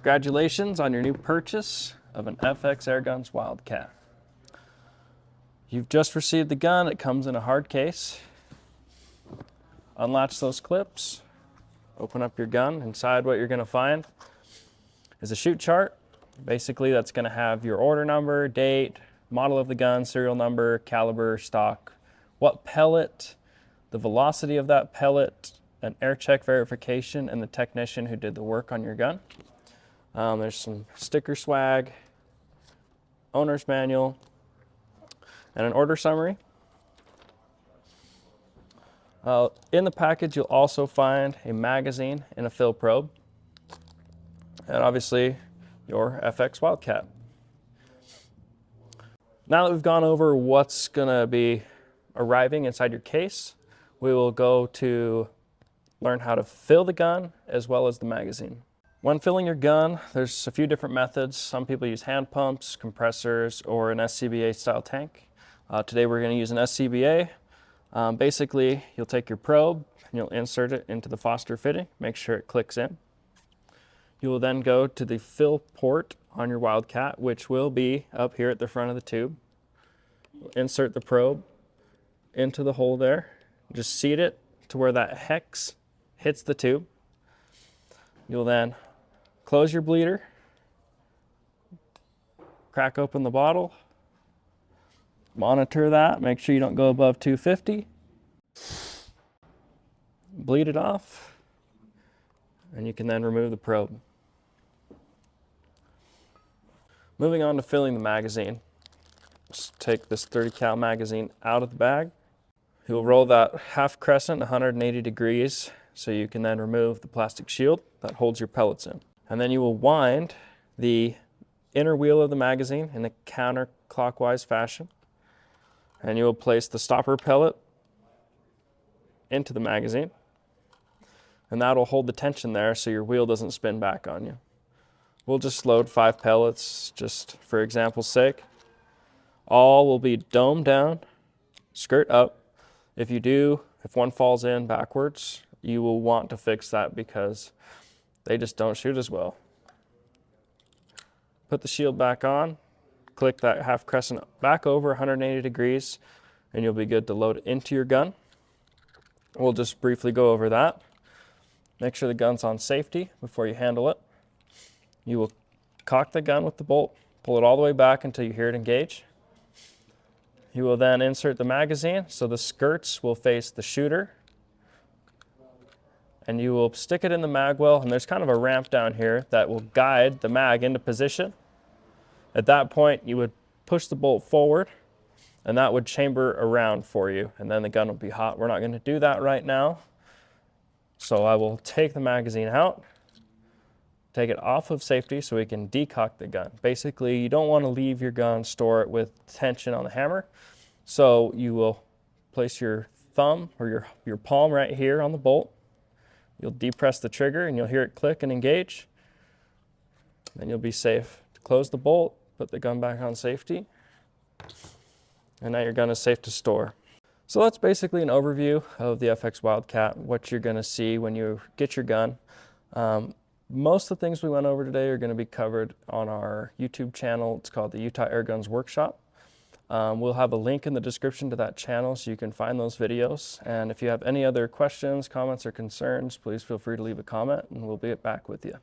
Congratulations on your new purchase of an FX Airguns Wildcat. You've just received the gun. It comes in a hard case. Unlatch those clips, open up your gun. Inside what you're going to find is a shoot chart. Basically that's going to have your order number, date, model of the gun, serial number, caliber, stock, what pellet, the velocity of that pellet, an air check verification, and the technician who did the work on your gun. There's some sticker swag, owner's manual, and an order summary. In the package, you'll also find a magazine and a fill probe, and obviously your FX Wildcat. Now that we've gone over what's going to be arriving inside your case, we will go to learn how to fill the gun as well as the magazine. When filling your gun, there's a few different methods. Some people use hand pumps, compressors, or an SCBA style tank. Today we're going to use an SCBA. Basically, you'll take your probe and you'll insert it into the Foster fitting, make sure it clicks in. You will then go to the fill port on your Wildcat, which will be up here at the front of the tube. Insert the probe into the hole there. Just seat it to where that hex hits the tube. You'll then close your bleeder, crack open the bottle, monitor that, make sure you don't go above 250, bleed it off, and you can then remove the probe. Moving on to filling the magazine. Just take this 30 cal magazine out of the bag. You'll roll that half crescent 180 degrees so you can then remove the plastic shield that holds your pellets in. And then you will wind the inner wheel of the magazine in a counterclockwise fashion. And you will place the stopper pellet into the magazine. And that'll hold the tension there so your wheel doesn't spin back on you. We'll just load 5 pellets, just for example's sake. All will be dome down, skirt up. If one falls in backwards, you will want to fix that because they just don't shoot as well. Put the shield back on, click that half crescent back over 180 degrees, and you'll be good to load it into your gun. We'll just briefly go over that. Make sure the gun's on safety before you handle it. You will cock the gun with the bolt, pull it all the way back until you hear it engage. You will then insert the magazine so the skirts will face the shooter. And you will stick it in the mag well, and there's kind of a ramp down here that will guide the mag into position. At that point, you would push the bolt forward, and that would chamber around for you, and then the gun will be hot. We're not going to do that right now. So I will take the magazine out, take it off of safety so we can decock the gun. Basically, you don't want to leave your gun, store it with tension on the hammer. So you will place your thumb or your palm right here on the bolt. You'll depress the trigger and you'll hear it click and engage. Then you'll be safe to close the bolt, put the gun back on safety, and now your gun is safe to store. So that's basically an overview of the FX Wildcat, what you're going to see when you get your gun. Most of the things we went over today are going to be covered on our YouTube channel. It's called the Utah Airguns Workshop. We'll have a link in the description to that channel so you can find those videos. And if you have any other questions, comments, or concerns, please feel free to leave a comment and we'll be back with you.